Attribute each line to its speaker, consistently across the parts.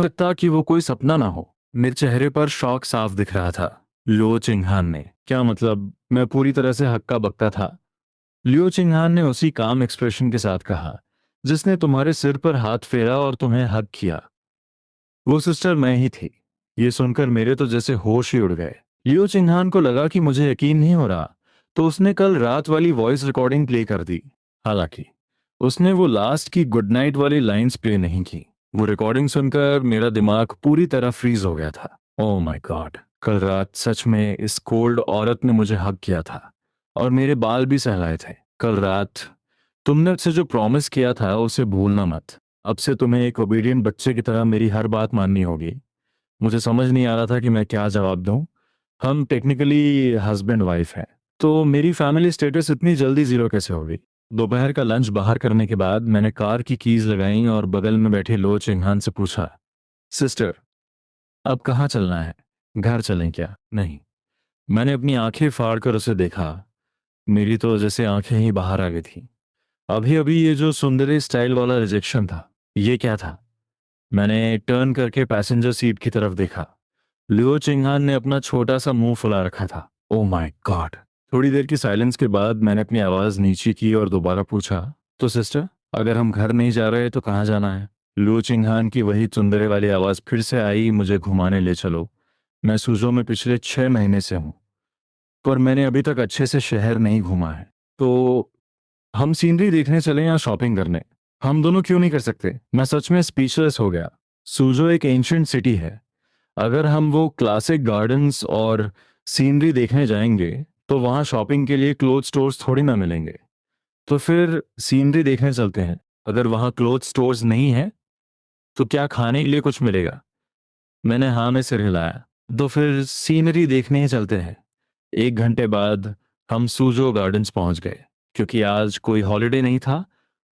Speaker 1: लगता कि वो कोई सपना ना हो। मेरे चेहरे पर शौक साफ दिख रहा था। लो चिंगहान ने क्या मतलब, मैं पूरी तरह से हक्का बक्का था। लियो चिंगहान ने उसी काम एक्सप्रेशन के साथ कहा जिसने तुम्हारे सिर पर हाथ फेरा और तुम्हें हक किया। वो सिस्टर मैं ही थी। ये सुनकर मेरे तो जैसे होश ही उड़ गए। लियो चिंगहान को लगा कि मुझे यकीन नहीं हो रहा, तो उसने कल रात वाली वॉइस रिकॉर्डिंग प्ले कर दी। हालांकि उसने वो लास्ट की गुड नाइट वाली लाइंस प्ले नहीं की। वो रिकॉर्डिंग सुनकर मेरा दिमाग पूरी तरह फ्रीज हो गया था। ओह माय गॉड, कल रात सच में इस कोल्ड औरत ने मुझे हक किया था और मेरे बाल भी सहलाए थे। कल रात तुमने मुझसे जो प्रॉमिस किया था उसे भूलना मत। अब से तुम्हें एक ओबीडियंट बच्चे की तरह मेरी हर बात माननी होगी। मुझे समझ नहीं आ रहा था कि मैं क्या जवाब दूं। हम टेक्निकली हस्बैंड वाइफ हैं, तो मेरी फैमिली स्टेटस इतनी जल्दी जीरो कैसे होगी। दोपहर का लंच बाहर करने के बाद मैंने कार की कीज लगाई और बगल में बैठे लो चिंगहान से पूछा, सिस्टर अब कहाँ चलना है? घर चलें क्या? नहीं। मैंने अपनी आंखें फाड़ कर उसे देखा। मेरी तो जैसे आंखें ही बाहर आ गई थी। अभी अभी ये जो सुंदरी स्टाइल वाला रिजेक्शन था, ये क्या था? मैंने टर्न करके पैसेंजर सीट की तरफ देखा। लियो चिंगहान ने अपना छोटा सा मुंह फुला रखा था। Oh my God. थोड़ी देर की साइलेंस के बाद मैंने अपनी आवाज नीचे की और दोबारा पूछा, तो सिस्टर अगर हम घर नहीं जा रहे तो कहाँ जाना है? लियो चिंगहान की वही चुंदरे वाली आवाज फिर से आई, मुझे घुमाने ले चलो। मैं सूजो में पिछले 6 महीने से हूँ, पर मैंने अभी तक अच्छे से शहर नहीं घूमा है। तो हम सीनरी देखने चले या शॉपिंग करने? हम दोनों क्यों नहीं कर सकते? मैं सच में स्पीचलेस हो गया। सूजो एक एंशियंट सिटी है। अगर हम वो क्लासिक गार्डन्स और सीनरी देखने जाएंगे तो वहाँ शॉपिंग के लिए क्लोथ स्टोर्स थोड़ी ना मिलेंगे। तो फिर सीनरी देखने चलते हैं। अगर वहाँ क्लोथ स्टोर्स नहीं है तो क्या खाने के लिए कुछ मिलेगा? मैंने हाँ में सिर हिलाया। तो फिर सीनरी देखने ही चलते हैं। 1 घंटे बाद हम सूजो गार्डन्स पहुंच गए। क्योंकि आज कोई हॉलिडे नहीं था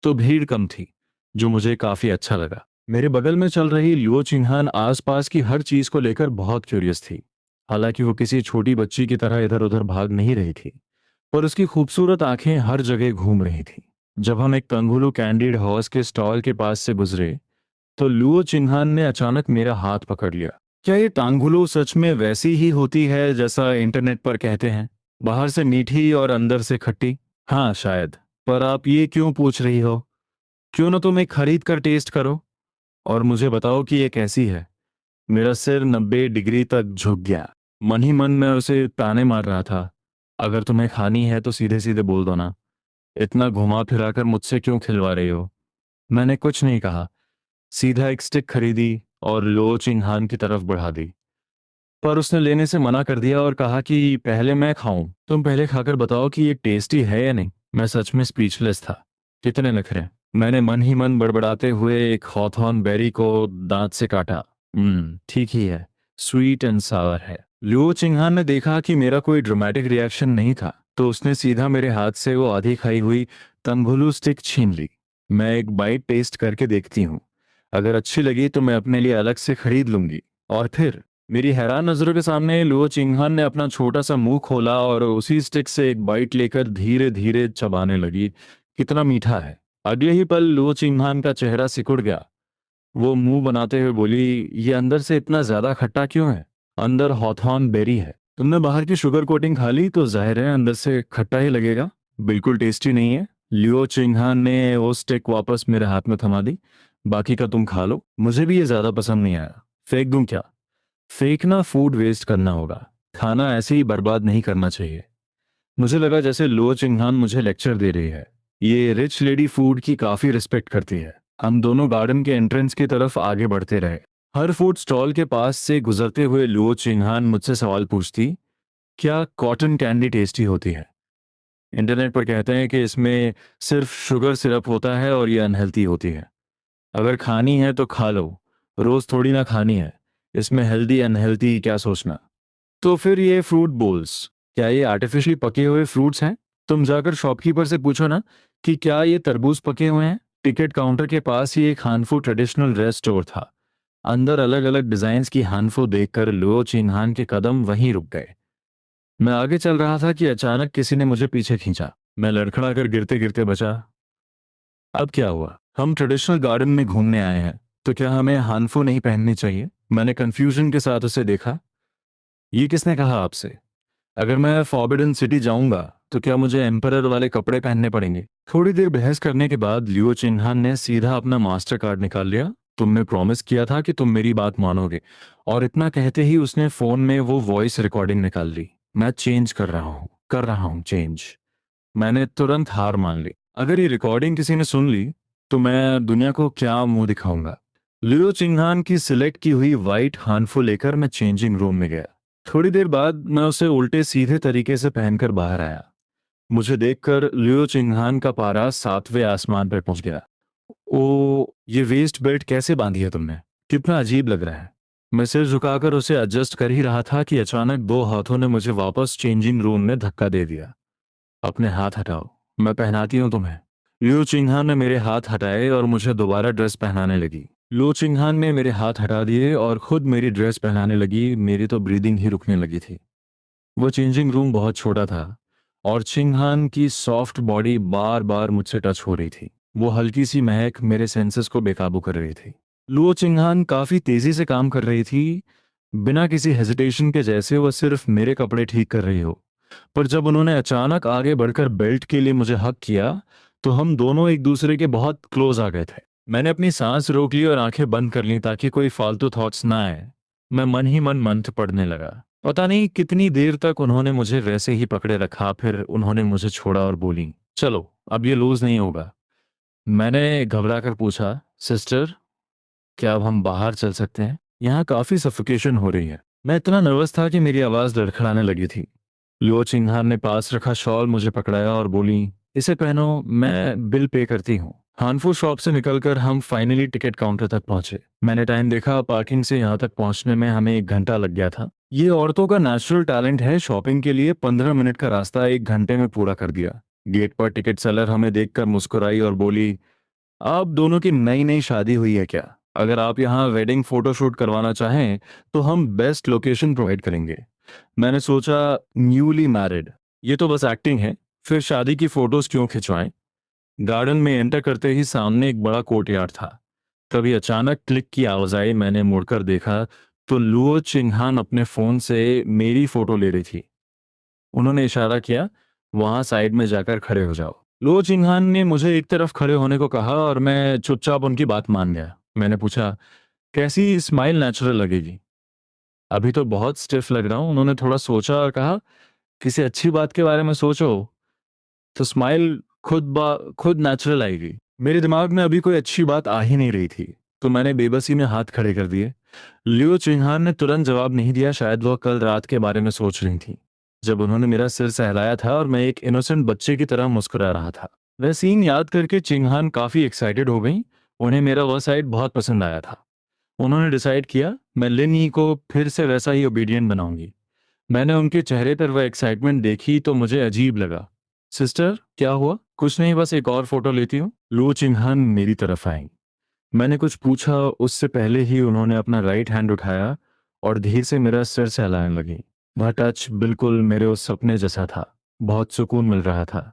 Speaker 1: तो भीड़ कम थी, जो मुझे काफी अच्छा लगा। मेरे बगल में चल रही लियो चिंगहान आसपास की हर चीज को लेकर बहुत क्यूरियस थी। हालांकि वो किसी छोटी बच्ची की तरह इधर उधर भाग नहीं रही थी, पर उसकी खूबसूरत आंखें हर जगह घूम रही थी। जब हम एक कंगुलू कैंडीड हॉर्स के स्टॉल के पास से गुजरे तो लुओ चिन्हान ने अचानक मेरा हाथ पकड़ लिया। क्या ये टांगुलो सच में वैसी ही होती है जैसा इंटरनेट पर कहते हैं, बाहर से मीठी और अंदर से खट्टी? हाँ शायद। पर आप ये क्यों पूछ रही हो? क्यों ना तुम एक खरीद कर टेस्ट करो और मुझे बताओ कि ये कैसी है। मेरा सिर 90 डिग्री तक झुक गया। मन ही मन में उसे ताने मार रहा था, अगर तुम्हें खानी है तो सीधे सीधे बोल दो ना। इतना घुमा फिरा कर मुझसे क्यों खिलवा रही हो? मैंने कुछ नहीं कहा, सीधा एक स्टिक खरीदी और लो चिंगहान की तरफ बढ़ा दी। पर उसने लेने से मना कर दिया और कहा कि पहले मैं खाऊं, तुम पहले खाकर बताओ कि ये टेस्टी है या नहीं। मैं सच में स्पीचलेस था। कितने नखरे! मैंने मन ही मन बड़बड़ाते हुए एक हॉथॉर्न बेरी को दांत से काटा। ठीक ही है, स्वीट एंड सावर है। लियो चिंगहान ने देखा कि मेरा कोई ड्रामेटिक रिएक्शन नहीं था, तो उसने सीधा मेरे हाथ से वो आधी खाई हुई तंगुलू स्टिक छीन ली। मैं एक बाइट टेस्ट करके देखती हूँ, अगर अच्छी लगी तो मैं अपने लिए अलग से खरीद लूंगी। और फिर मेरी हैरान नजरों के सामने लुओ चिंगहान ने अपना छोटा सा मुंह खोला और उसी स्टिक से एक बाइट लेकर धीरे धीरे चबाने लगी। कितना मीठा है! अगले ही पल लुओ चिंगहान का चेहरा सिकुड़ गया। वो मुंह बनाते हुए बोली, ये अंदर से इतना ज्यादा खट्टा क्यों है? अंदर हॉथॉर्न बेरी है। तुमने बाहर की शुगर कोटिंग खा ली तो जाहिर है अंदर से खट्टा ही लगेगा। बिल्कुल टेस्टी नहीं है। लियो चिंगहान ने वो स्टिक वापस मेरे हाथ में थमा दी। बाकी का तुम खा लो, मुझे भी ये ज्यादा पसंद नहीं आया। फेंक दूं क्या? फेंकना फूड वेस्ट करना होगा, खाना ऐसे ही बर्बाद नहीं करना चाहिए। मुझे लगा जैसे लो चिंगहान मुझे लेक्चर दे रही है। ये रिच लेडी फूड की काफी रिस्पेक्ट करती है। हम दोनों गार्डन के एंट्रेंस की तरफ आगे बढ़ते रहे। हर फूड स्टॉल के पास से गुजरते हुए लुओ चिंगहान मुझसे सवाल पूछती, क्या कॉटन कैंडी टेस्टी होती है? इंटरनेट पर कहते हैं कि इसमें सिर्फ शुगर सिरप होता है और ये अनहेल्थी होती है। अगर खानी है तो खा लो, रोज थोड़ी ना खानी है। इसमें हेल्दी अनहेल्दी क्या सोचना। तो फिर ये फ्रूट बोल्स, क्या ये आर्टिफिशियली पके हुए फ्रूट्स हैं? तुम जाकर शॉपकीपर से पूछो ना कि क्या ये तरबूज पके हुए हैं। टिकट काउंटर के पास ही एक हानफू ट्रेडिशनल ड्रेस स्टोर था। अंदर अलग अलग डिजाइन्स की हानफू देखकर लुओ चिन्हान के कदम वहीं रुक गए। मैं आगे चल रहा था कि अचानक किसी ने मुझे पीछे खींचा। मैं लड़खड़ा कर गिरते गिरते बचा। अब क्या हुआ? हम ट्रेडिशनल गार्डन में घूमने आए हैं, तो क्या हमें हानफू नहीं पहननी चाहिए? मैंने कंफ्यूजन के साथ उसे देखा। ये किसने कहा आपसे? अगर मैं फॉरबिडन सिटी जाऊंगा तो क्या मुझे एम्परर वाले कपड़े पहनने पड़ेंगे? थोड़ी देर बहस करने के बाद लियो चिन्हान ने सीधा अपना मास्टर कार्ड निकाल लिया। तुमने प्रॉमिस किया था कि तुम मेरी बात मानोगे। और इतना कहते ही उसने फोन में वो वॉइस रिकॉर्डिंग निकाल ली। मैं चेंज कर रहा हूँ चेंज। मैंने तुरंत हार मान ली। अगर ये रिकॉर्डिंग किसी ने सुन ली तो मैं दुनिया को क्या मुंह दिखाऊंगा। लियो चिंगहान की सिलेक्ट की हुई वाइट हानफू लेकर मैं चेंजिंग रूम में गया। थोड़ी देर बाद मैं उसे उल्टे सीधे तरीके से पहनकर बाहर आया। मुझे देखकर लियो चिंगहान का पारा 7वें आसमान पर पहुंच गया। ओ, ये वेस्ट बेल्ट कैसे बांधी है तुमने? कितना अजीब लग रहा है। मैं सिर झुकाकर उसे एडजस्ट कर ही रहा था कि अचानक दो हाथों ने मुझे वापस चेंजिंग रूम में धक्का दे दिया। अपने हाथ हटाओ, मैं पहनाती हूँ तुम्हें। लियो चिंगहान ने मेरे हाथ हटाए और मुझे दोबारा ड्रेस पहनाने लगी। लियो चिंगहान ने मेरे हाथ हटा दिए और खुद मेरी ड्रेस पहनाने लगी। मेरी तो ब्रीदिंग ही रुकने लगी थी। वो चेंजिंग रूम बहुत छोटा था और चिंगहान की सॉफ्ट बॉडी बार बार मुझसे टच हो रही थी। वो हल्की सी महक मेरे सेंसेस को बेकाबू कर रही थी। लुओ चिंगहान काफी तेजी से काम कर रही थी, बिना किसी हेजिटेशन के, जैसे वो सिर्फ मेरे कपड़े ठीक कर रही हो। पर जब उन्होंने अचानक आगे बढ़कर बेल्ट के लिए मुझे हक किया तो हम दोनों एक दूसरे के बहुत क्लोज आ गए थे। मैंने अपनी सांस रोक ली और आंखें बंद कर ली ताकि कोई फालतू थॉट्स ना आए। मैं मन ही मन मंत्र पढ़ने लगा। पता नहीं कितनी देर तक उन्होंने मुझे वैसे ही पकड़े रखा, फिर उन्होंने मुझे छोड़ा और बोली, चलो अब ये लूज नहीं होगा। मैंने घबरा कर पूछा, सिस्टर, क्या अब हम बाहर चल सकते हैं? यहाँ काफी सफोकेशन हो रही है। मैं इतना नर्वस था कि मेरी आवाज लड़खड़ाने लगी थी। लियो चिंगहार ने पास रखा शॉल मुझे पकड़ाया और बोली, इसे पहनो, मैं बिल पे करती हूँ। हानफू शॉप से निकलकर हम फाइनली टिकट काउंटर तक पहुंचे। मैंने टाइम देखा, पार्किंग से यहाँ तक पहुंचने में हमें 1 घंटा लग गया था। ये औरतों का नेचुरल टैलेंट है, शॉपिंग के लिए 15 मिनट का रास्ता 1 घंटे में पूरा कर दिया। गेट पर टिकट सेलर हमें देखकर मुस्कुराई और बोली, आप दोनों की नई नई शादी हुई है क्या? अगर आप यहाँ वेडिंग फोटोशूट करवाना चाहें तो हम बेस्ट लोकेशन प्रोवाइड करेंगे। मैंने सोचा, न्यूली मैरिड, ये तो बस एक्टिंग है, फिर शादी की फोटोज क्यों खिंचवाएं। गार्डन में एंटर करते ही सामने एक बड़ा कोर्टयार्ड था। तभी अचानक क्लिक की आवाज आई। मैंने मुड़कर देखा तो लुओ चिंगहान अपने फोन से मेरी फोटो ले रही थी। उन्होंने इशारा किया, वहां साइड में जाकर खड़े हो जाओ। लुओ चिंगहान ने मुझे एक तरफ खड़े होने को कहा और मैं चुपचाप उनकी बात मान गया। मैंने पूछा, कैसी स्माइल नेचुरल लगेगी? अभी तो बहुत स्टिफ लग रहा हूं। उन्होंने थोड़ा सोचा और कहा, किसी अच्छी बात के बारे में सोचो तो स्माइल खुद नेचुरल आएगी। मेरे दिमाग में अभी कोई अच्छी बात आ ही नहीं रही थी, तो मैंने बेबसी में हाथ खड़े कर दिए। लियो चिंगहान ने तुरंत जवाब नहीं दिया, शायद वह कल रात के बारे में सोच रही थी जब उन्होंने मेरा सिर सहलाया था और मैं एक इनोसेंट बच्चे की तरह मुस्कुरा रहा था। वह सीन याद करके चिंगहान काफी एक्साइटेड हो गई। उन्हें मेरा वह साइड बहुत पसंद आया था। उन्होंने डिसाइड किया मैं लिन ही को फिर से वैसा ही ओबीडियंट बनाऊंगी। मैंने उनके चेहरे पर वह एक्साइटमेंट देखी तो मुझे अजीब लगा। सिस्टर, क्या हुआ? कुछ नहीं, बस एक और फोटो लेती हूँ। लू चिंगहान मेरी तरफ आई। मैंने कुछ पूछा उससे पहले ही उन्होंने अपना राइट हैंड उठाया और धीरे से मेरा सिर सहलाने लगी। वह टच बिल्कुल मेरे उस सपने जैसा था। बहुत सुकून मिल रहा था,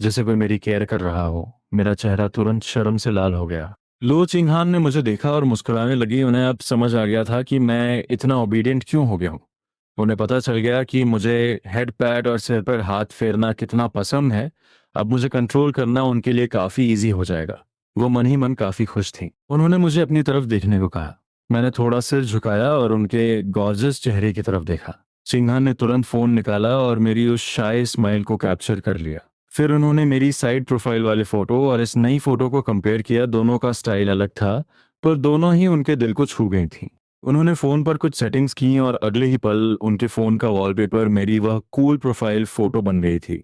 Speaker 1: जैसे कोई मेरी केयर कर रहा हो। मेरा चेहरा तुरंत शर्म से लाल हो गया। लो चिंगहान ने मुझे देखा और मुस्कुराने लगी। उन्हें अब समझ आ गया था कि मैं इतना ओबीडियंट क्यों हो गया हूँ। उन्हें पता चल गया कि मुझे हेड पैट और सिर पर हाथ फेरना कितना पसंद है। अब मुझे कंट्रोल करना उनके लिए काफी इजी हो जाएगा। वो मन ही मन काफी खुश थी। उन्होंने मुझे अपनी तरफ देखने को कहा। मैंने थोड़ा सिर झुकाया और उनके गॉर्जियस चेहरे की तरफ देखा। सिंघान ने तुरंत फोन निकाला और मेरी उस शाय स्माइल को कैप्चर कर लिया। फिर उन्होंने मेरी साइड प्रोफाइल वाले फोटो और इस नई फोटो को कंपेयर किया। दोनों का स्टाइल अलग था, पर दोनों ही उनके दिल को छू गई थी। उन्होंने फोन पर कुछ सेटिंग्स की और अगले ही पल उनके फोन का वॉलपेपर मेरी वह कूल प्रोफाइल फोटो बन गई थी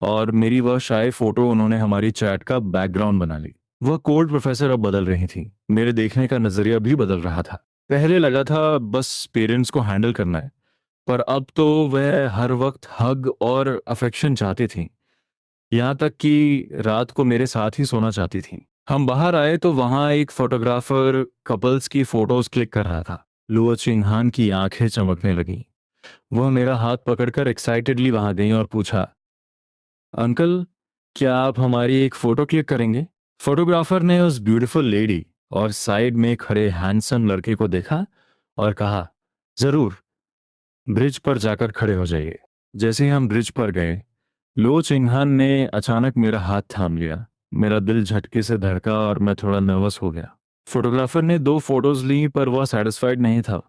Speaker 1: और मेरी वह शाय फोटो उन्होंने हमारी चैट का बैकग्राउंड बना ली। वह कोल्ड प्रोफेसर अब बदल रही थी। मेरे देखने का नजरिया भी बदल रहा था। पहले लगा था बस पेरेंट्स को हैंडल करना है, पर अब तो वह हर वक्त हग और अफेक्शन चाहती थी। यहाँ तक कि रात को मेरे साथ ही सोना चाहती थी। हम बाहर आए तो वहां एक फोटोग्राफर कपल्स की फोटोज क्लिक कर रहा था। लुओ चिंगहान की आंखें चमकने लगी। वह मेरा हाथ पकड़कर एक्साइटेडली वहां गई और पूछा, अंकल, क्या आप हमारी एक फोटो क्लिक करेंगे? फोटोग्राफर ने उस ब्यूटीफुल लेडी और साइड में खड़े हैंडसम लड़के को देखा और कहा, जरूर, ब्रिज पर जाकर खड़े हो जाइए। जैसे ही हम ब्रिज पर गए, लो चिंगहान ने अचानक मेरा हाथ थाम लिया। मेरा दिल झटके से धड़का और मैं थोड़ा नर्वस हो गया। फोटोग्राफर ने 2 फोटोज ली पर वह सेटिस्फाइड नहीं था।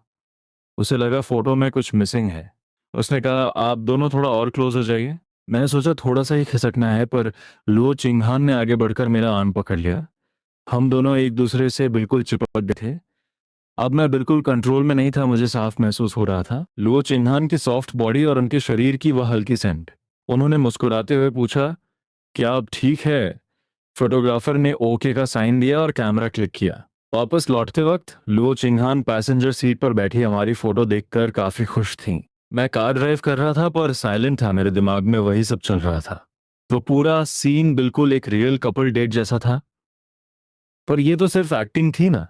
Speaker 1: उसे लगा फोटो में कुछ मिसिंग है। उसने कहा, आप दोनों थोड़ा और क्लोज हो जाइए। मैंने सोचा थोड़ा सा ही खिसकना है, पर लो चिंगहान ने आगे बढ़कर मेरा आर्म पकड़ लिया। हम दोनों एक दूसरे से बिल्कुल चिपक गए थे। अब मैं बिल्कुल कंट्रोल में नहीं था, मुझे साफ महसूस हो रहा था लो चिन्हान की सॉफ्ट बॉडी और उनके शरीर की वह हल्की सेंट। उन्होंने मुस्कुराते हुए पूछा, क्या अब ठीक है? फोटोग्राफर ने ओके का साइन दिया और कैमरा क्लिक किया। वापस लौटते वक्त लो चिंगहान पैसेंजर सीट पर बैठी हमारी फोटो देखकर काफी खुश थीं। मैं कार ड्राइव कर रहा था पर साइलेंट था, मेरे दिमाग में वही सब चल रहा था। तो पूरा सीन बिल्कुल एक रियल कपल डेट जैसा था। पर ये तो सिर्फ एक्टिंग थी ना।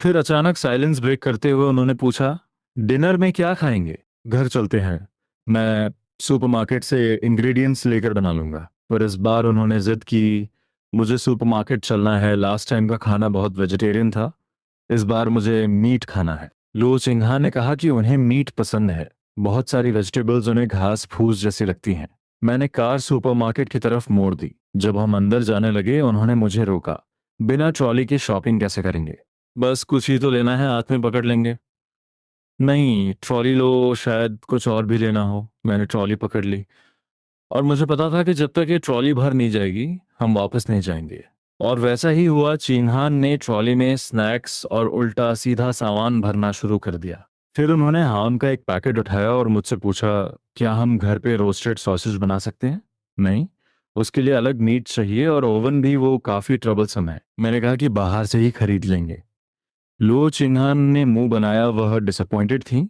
Speaker 1: फिर अचानक साइलेंस ब्रेक करते हुए उन्होंने पूछा, डिनर में क्या खाएंगे? घर चलते हैं, मैं सुपरमार्केट से इंग्रेडिएंट्स लेकर बना लूंगा। पर इस बार उन्होंने जिद की, मुझे सुपरमार्केट चलना है, लास्ट टाइम का खाना बहुत वेजिटेरियन था, इस बार मुझे मीट खाना है। लो चिंघा ने कहा कि उन्हें मीट पसंद है, बहुत सारी वेजिटेबल्स उन्हें घास फूस जैसी लगती हैं। मैंने कार सुपरमार्केट की तरफ मोड़ दी। जब हम अंदर जाने लगे उन्होंने मुझे रोका, बिना ट्रॉली के शॉपिंग कैसे करेंगे? बस कुछ ही तो लेना है, हाथ में पकड़ लेंगे। नहीं, ट्रॉली लो, शायद कुछ और भी लेना हो। मैंने ट्रॉली पकड़ ली और मुझे पता था कि जब तक ये ट्रॉली भर नहीं जाएगी हम वापस नहीं जाएंगे। और वैसा ही हुआ। चीन्हान ने ट्रॉली में स्नैक्स और उल्टा सीधा सामान भरना शुरू कर दिया। फिर उन्होंने हाम का एक पैकेट उठाया और मुझसे पूछा, क्या हम घर पे रोस्टेड सॉसेज बना सकते हैं? नहीं, उसके लिए अलग मीट चाहिए और ओवन भी, वो काफी ट्रबलसम है। मैंने कहा कि बाहर से ही खरीद लेंगे। लो चिन्हान ने मुंह बनाया, वह डिसअपॉइंटेड थी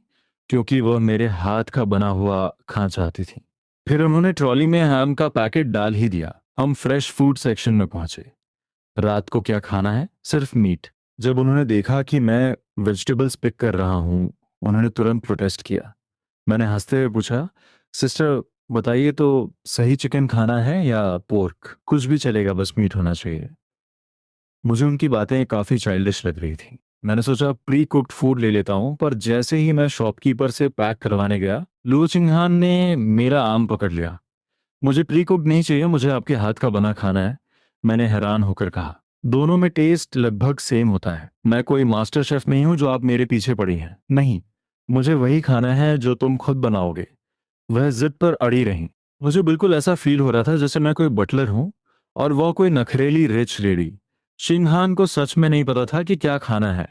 Speaker 1: क्योंकि वह मेरे हाथ का बना हुआ खाना चाहती थी। फिर उन्होंने ट्रॉली में हैम का पैकेट डाल ही दिया। हम फ्रेश फूड सेक्शन में पहुंचे। रात को क्या खाना है? सिर्फ मीट। जब उन्होंने देखा कि मैं वेजिटेबल्स पिक कर रहा हूँ, उन्होंने तुरंत प्रोटेस्ट किया। मैंने हंसते हुए पूछा, सिस्टर बताइए तो, सही चिकन खाना है या पोर्क? कुछ भी चलेगा, बस मीट होना चाहिए। मुझे उनकी बातें काफी चाइल्डिश लग रही थी। मैंने सोचा प्री कुक्ड फूड ले लेता हूँ, पर जैसे ही मैं शॉपकीपर से पैक करवाने गया, लू चिंगहान ने मेरा आर्म पकड़ लिया। मुझे प्री कुक्ड नहीं चाहिए, मुझे आपके हाथ का बना खाना है। मैंने हैरान होकर कहा, दोनों में टेस्ट लगभग सेम होता है। मैं कोई मास्टर शेफ नहीं हूं जो आप मेरे पीछे पड़ी हैं। नहीं, मुझे वही खाना है जो तुम खुद बनाओगे। वह जिद पर अड़ी रही। मुझे बिल्कुल ऐसा फील हो रहा था जैसे मैं कोई बटलर हूं और वह कोई नखरेली रिच लेडी। शिंगहान को सच में नहीं पता था कि क्या खाना है,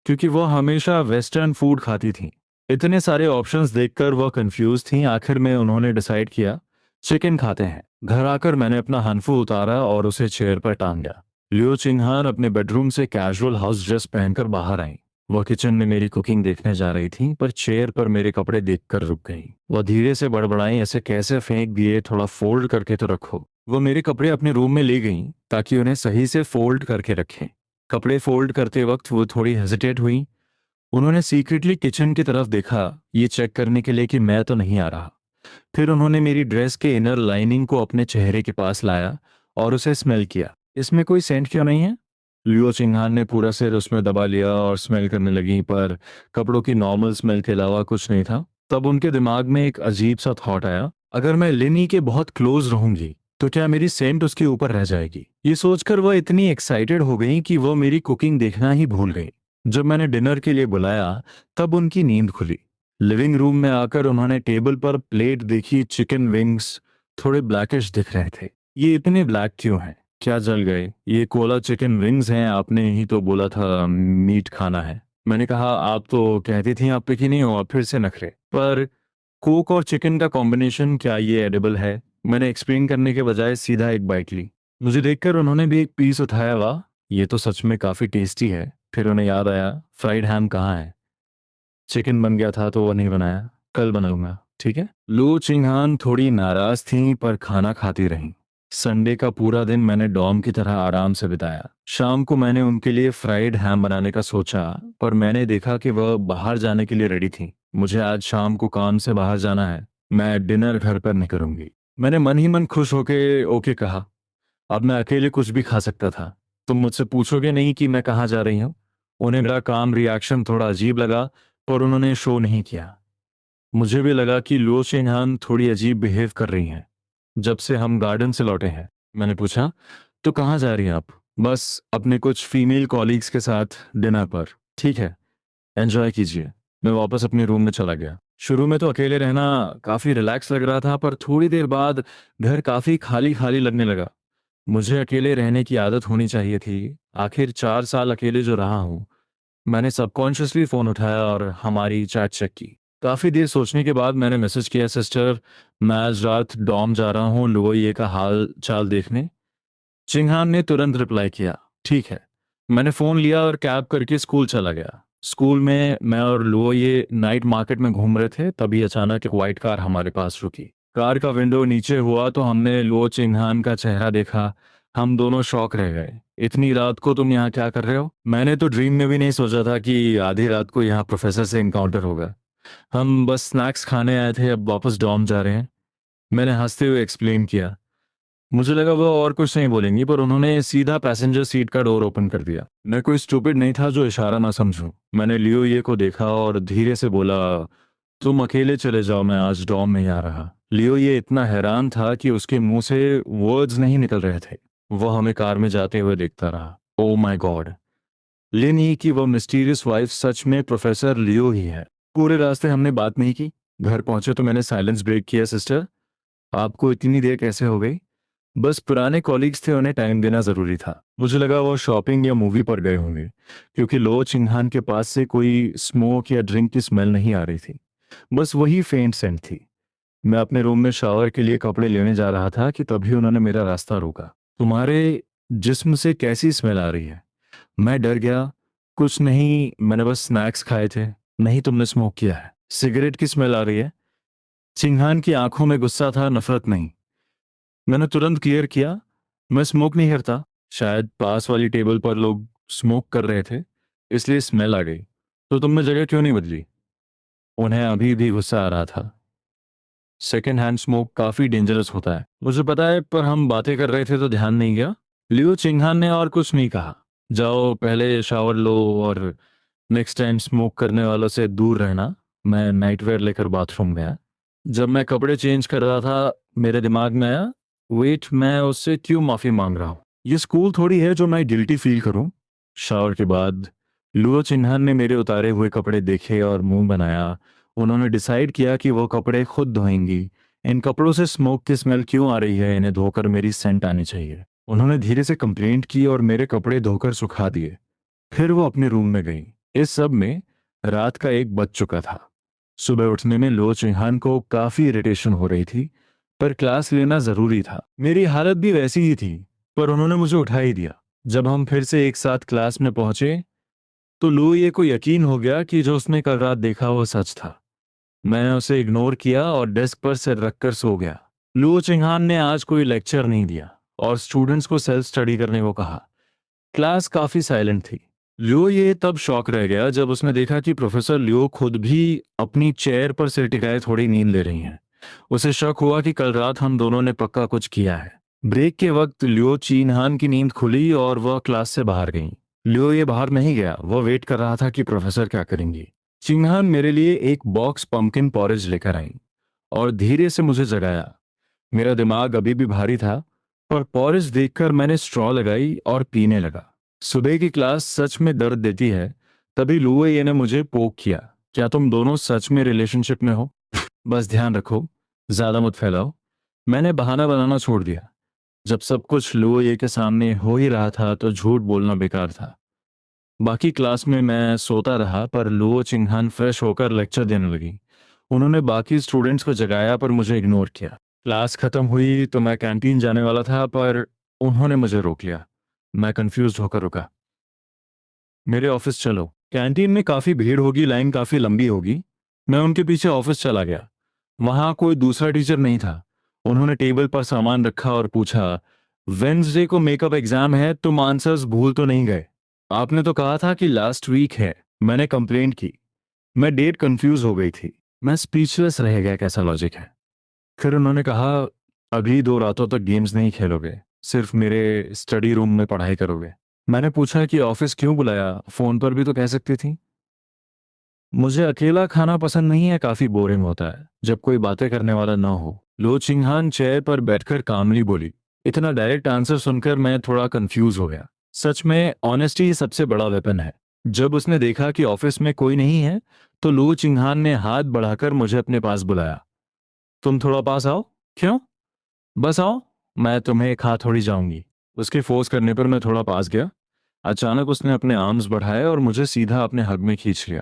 Speaker 1: क्योंकि वह हमेशा वेस्टर्न फूड खाती थी। इतने सारे ऑप्शंस देखकर वह कंफ्यूज थी। आखिर में उन्होंने डिसाइड किया, चिकन खाते हैं। घर आकर मैंने अपना हनफू उतारा और उसे चेयर पर टांग दिया। लियो चिंगहान अपने बेडरूम से कैजुअल हाउस ड्रेस पहनकर बाहर आई। वह किचन में मेरी कुकिंग देखने जा रही थी, पर चेयर पर मेरे कपड़े देखकर रुक गई। वह धीरे से बड़बड़ाई, ऐसे कैसे फेंक दिए, थोड़ा फोल्ड करके तो रखो। वो मेरे कपड़े अपने रूम में ले गईं ताकि उन्हें सही से फोल्ड करके रखें। कपड़े फोल्ड करते वक्त वो थोड़ी हेजिटेट हुई। उन्होंने सीक्रेटली किचन की तरफ देखा, ये चेक करने के लिए कि मैं तो नहीं आ रहा। फिर उन्होंने मेरी ड्रेस के इनर लाइनिंग को अपने चेहरे के पास लाया और उसे स्मेल किया। इसमें कोई सेंट क्यों नहीं है? लियो चिंगहान ने पूरा सिर उसमें दबा लिया और स्मेल करने लगी, पर कपड़ों की नॉर्मल स्मेल के अलावा कुछ नहीं था। तब उनके दिमाग में एक अजीब सा थॉट आया, अगर मैं लिनी के बहुत क्लोज रहूंगी तो क्या मेरी सेंट उसके ऊपर रह जाएगी? ये सोचकर वह इतनी एक्साइटेड हो गई कि वो मेरी कुकिंग देखना ही भूल गई। जब मैंने डिनर के लिए बुलाया तब उनकी नींद खुली। लिविंग रूम में आकर उन्होंने टेबल पर प्लेट देखी। चिकन विंग्स थोड़े ब्लैकिश दिख रहे थे। ये इतने ब्लैक क्यों हैं? क्या जल गए? ये कोला चिकन विंग्स हैं, आपने ही तो बोला था मीट खाना है। मैंने कहा, आप तो कहती थी आप पिकी नहीं हो, अब फिर से नखरे। पर कोक और चिकन का कॉम्बिनेशन, क्या ये एडिबल है? मैंने एक्सप्लेन करने के बजाय सीधा एक बाइट ली। मुझे देखकर उन्होंने भी एक पीस उठाया। वाह, ये तो सच में काफी टेस्टी है। फिर उन्हें याद आया, फ्राइड हैम कहाँ है? चिकन बन गया था तो वो नहीं बनाया, कल बनाऊंगा, ठीक है? लू चिंगहान थोड़ी नाराज थी पर खाना खाती रहीं। संडे का पूरा दिन मैंने डॉम की तरह आराम से बिताया। शाम को मैंने उनके लिए फ्राइड हैम बनाने का सोचा, पर मैंने देखा कि वह बाहर जाने के लिए रेडी थी। मुझे आज शाम को काम से बाहर जाना है, मैं डिनर घर पर नहीं करूंगी। मैंने मन ही मन खुश होके ओके कहा। अब मैं अकेले कुछ भी खा सकता था। तुम मुझसे पूछोगे नहीं कि मैं कहाँ जा रही हूँ? उन्हें मेरा काम रिएक्शन थोड़ा अजीब लगा, पर उन्होंने शो नहीं किया। मुझे भी लगा कि लो चिन्हान थोड़ी अजीब बिहेव कर रही हैं। जब से हम गार्डन से लौटे हैं, मैंने पूछा, तो कहाँ जा रही हैं आप? बस अपने कुछ फीमेल कॉलीग्स के साथ डिनर पर। ठीक है, एंजॉय कीजिए। मैं वापस अपने रूम में चला गया। शुरू में तो अकेले रहना काफी रिलैक्स लग रहा था, पर थोड़ी देर बाद घर काफी खाली खाली लगने लगा। मुझे अकेले रहने की आदत होनी चाहिए थी। आखिर 4 साल अकेले जो रहा हूँ। मैंने सबकॉन्शियसली फोन उठाया और हमारी चैट चेक की। काफी देर सोचने के बाद मैंने मैसेज किया, सिस्टर, मैं आज रात डॉम जा रहा हूँ लुओये का हाल चाल देखने। चिंगहान ने तुरंत रिप्लाई किया, ठीक है। मैंने फोन लिया और कैब करके स्कूल चला गया। स्कूल में मैं और लुओये नाइट मार्केट में घूम रहे थे, तभी अचानक एक व्हाइट कार हमारे पास रुकी। कार का विंडो नीचे हुआ तो हमने लुओ चिंगहान का चेहरा देखा। हम दोनों शॉक रह गए। इतनी रात को तुम यहाँ क्या कर रहे हो? मैंने तो ड्रीम में भी नहीं सोचा था कि आधी रात को यहाँ प्रोफेसर से इनकाउंटर होगा। हम बस स्नैक्स खाने आए थे, अब वापस डॉर्म जा रहे हैं, मैंने हंसते हुए एक्सप्लेन किया। मुझे लगा वो और कुछ नहीं बोलेंगी, पर उन्होंने सीधा पैसेंजर सीट का डोर ओपन कर दिया। मैं कोई स्टूपिड नहीं था जो इशारा ना समझूं। मैंने लियो ये को देखा और धीरे से बोला, तुम अकेले चले जाओ, मैं आज डॉम में ही आ रहा। लियो ये इतना हैरान था कि उसके मुंह से वर्ड्स नहीं निकल रहे थे। वह हमें कार में जाते हुए देखता रहा। ओ माय गॉड, लिन ही की वह मिस्टीरियस वाइफ सच में प्रोफेसर लियो ही है। पूरे रास्ते हमने बात नहीं की। घर पहुंचे तो मैंने साइलेंस ब्रेक किया, सिस्टर, आपको इतनी देर कैसे हो गई? बस पुराने कॉलीग्स थे, उन्हें टाइम देना जरूरी था। मुझे लगा वो शॉपिंग या मूवी पर गए होंगे, क्योंकि लो चिंगहान के पास से कोई स्मोक या ड्रिंक की स्मेल नहीं आ रही थी। बस वही फेंट सेंट थी। मैं अपने रूम में शावर के लिए कपड़े लेने जा रहा था कि तभी उन्होंने मेरा रास्ता रोका। तुम्हारे जिस्म से कैसी स्मेल आ रही है? मैं डर गया। कुछ नहीं, मैंने बस स्नैक्स खाए थे। नहीं, तुमने स्मोक किया है। सिगरेट की स्मेल आ रही है। चिंगहान की आंखों में गुस्सा था, नफरत नहीं। मैंने तुरंत क्लियर किया, मैं स्मोक नहीं करता। शायद पास वाली टेबल पर लोग स्मोक कर रहे थे, इसलिए स्मेल आ गई। तो तुमने जगह क्यों नहीं बदली? उन्हें अभी भी गुस्सा आ रहा था। सेकेंड हैंड स्मोक काफी डेंजरस होता है, मुझे पता है, पर हम बातें कर रहे थे तो ध्यान नहीं गया। लियो चिंगहान ने और कुछ नहीं कहा। जाओ पहले शावर लो और नेक्स्ट टाइम स्मोक करने वालों से दूर रहना। मैं नाइटवेयर लेकर बाथरूम गया। जब मैं कपड़े चेंज कर रहा था, मेरे दिमाग में आया, वेट, मैं उससे क्यों माफी मांग रहा हूँ? ये स्कूल थोड़ी है जो मैं गिल्टी फील करूं। शावर के बाद लुओ चिन्हान ने मेरे उतारे हुए कपड़े देखे और मुंह बनाया। उन्होंने डिसाइड किया कि वो कपड़े खुद धोएंगी। इन कपड़ों से स्मोक की स्मेल क्यों आ रही है? इन्हें धोकर मेरी सेंट आनी चाहिए। उन्होंने धीरे से कंप्लेंट की और मेरे कपड़े धोकर सुखा दिए। फिर वो अपने रूम में गई। इस सब में रात का 1 बज चुका था। सुबह उठने में लो चिन्हान को काफी इरिटेशन हो रही थी, पर क्लास लेना जरूरी था। मेरी हालत भी वैसी ही थी, पर उन्होंने मुझे उठा ही दिया। जब हम फिर से एक साथ क्लास में पहुंचे तो लू ये को यकीन हो गया कि जो उसने कल रात देखा वो सच था। मैंने उसे इग्नोर किया और डेस्क पर सिर रखकर सो गया। लू चिंहान ने आज कोई लेक्चर नहीं दिया और स्टूडेंट्स को सेल्फ स्टडी करने को कहा। क्लास काफी साइलेंट थी। लियो ये तब शॉक रह गया जब उसने देखा कि प्रोफेसर लियो खुद भी अपनी चेयर पर सिर टिकाए थोड़ी नींद ले रही हैं। उसे शक हुआ कि कल रात हम दोनों ने पक्का कुछ किया है। ब्रेक के वक्त लियो चिन्हान की नींद खुली और वह क्लास से बाहर गई। लियो ये बाहर नहीं गया, वह वेट कर रहा था कि प्रोफेसर क्या करेंगी। चिन्हान मेरे लिए एक बॉक्स पंपकिन पॉरेज लेकर आई और धीरे से मुझे जगाया। मेरा दिमाग अभी भी भारी था, पर पॉरेज देखकर मैंने स्ट्रॉ लगाई और पीने लगा। सुबह की क्लास सच में दर्द देती है। तभी लुए ने मुझे पोक किया, क्या तुम दोनों सच में रिलेशनशिप में हो? बस ध्यान रखो, ज्यादा मत फैलाओ। मैंने बहाना बनाना छोड़ दिया। जब सब कुछ लुए के सामने हो ही रहा था तो झूठ बोलना बेकार था। बाकी क्लास में मैं सोता रहा, पर लुओ चिंगहान फ्रेश होकर लेक्चर देने लगी। उन्होंने बाकी स्टूडेंट्स को जगाया पर मुझे इग्नोर किया। क्लास खत्म हुई तो मैं कैंटीन जाने वाला था, पर उन्होंने मुझे रोक लिया। मैं कंफ्यूज होकर रुका। मेरे ऑफिस चलो, कैंटीन में काफी भीड़ होगी, लाइन काफी लंबी होगी। मैं उनके पीछे ऑफिस चला गया। वहां कोई दूसरा टीचर नहीं था। उन्होंने टेबल पर सामान रखा और पूछा, वेंसडे को मेकअप एग्जाम है, तुम आंसर्स भूल तो नहीं गए? आपने तो कहा था कि लास्ट वीक है। मैंने कंप्लेंट की। मैं डेट कंफ्यूज हो गई थी। मैं स्पीचलेस रह गया, कैसा लॉजिक है? फिर उन्होंने कहा, अभी 2 रातों तक गेम्स नहीं खेलोगे, सिर्फ मेरे स्टडी रूम में पढ़ाई करोगे। मैंने पूछा कि ऑफिस क्यों बुलाया, फोन पर भी तो कह सकती थी। मुझे अकेला खाना पसंद नहीं है, काफी बोरिंग होता है जब कोई बातें करने वाला ना हो। लो चिंगहान चेयर पर बैठकर कामली बोली। इतना डायरेक्ट आंसर सुनकर मैं थोड़ा कंफ्यूज हो गया। सच में ऑनेस्टी सबसे बड़ा वेपन है। जब उसने देखा कि ऑफिस में कोई नहीं है तो लो चिंगहान ने हाथ बढ़ाकर मुझे अपने पास बुलाया। तुम थोड़ा पास आओ। क्यों? बस आओ, मैं तुम्हें खा थोड़ी जाऊंगी। उसके फोर्स करने पर मैं थोड़ा पास गया। अचानक उसने अपने आर्म्स बढ़ाए और मुझे सीधा अपने हग में खींच लिया।